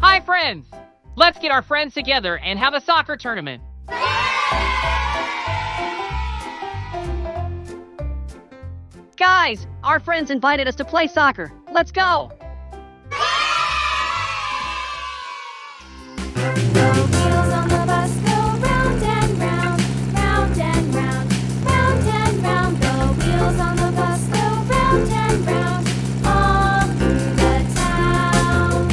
Hi, friends! Let's get our friends together and have a soccer tournament. Guys, our friends invited us to play soccer. Let's go! Wheels on the bus go round and round, round and round, round and round. The wheels on the bus go round and round, all through the town.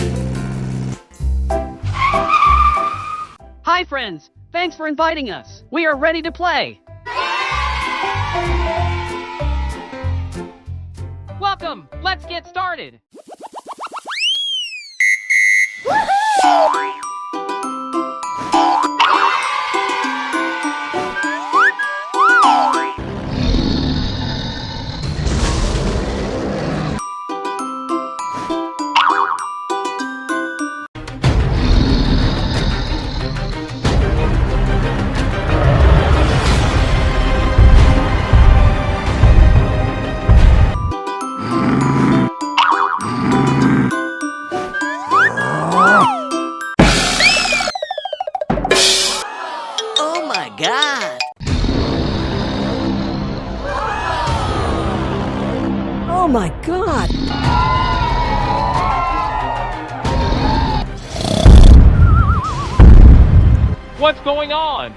Hi, friends! Thanks for inviting us. We are ready to play. Welcome! Let's get started! Oh my god! Oh my god! What's going on?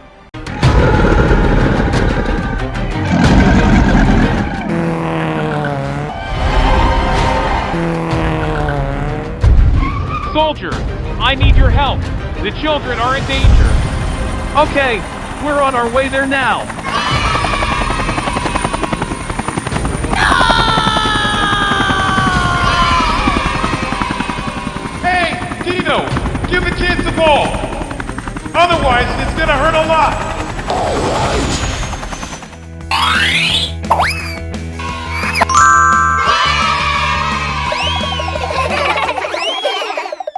Soldier, I need your help. The children are in danger. Okay, we're on our way there now. Hey, Dino, give the kids the ball. Otherwise, it's gonna hurt a lot.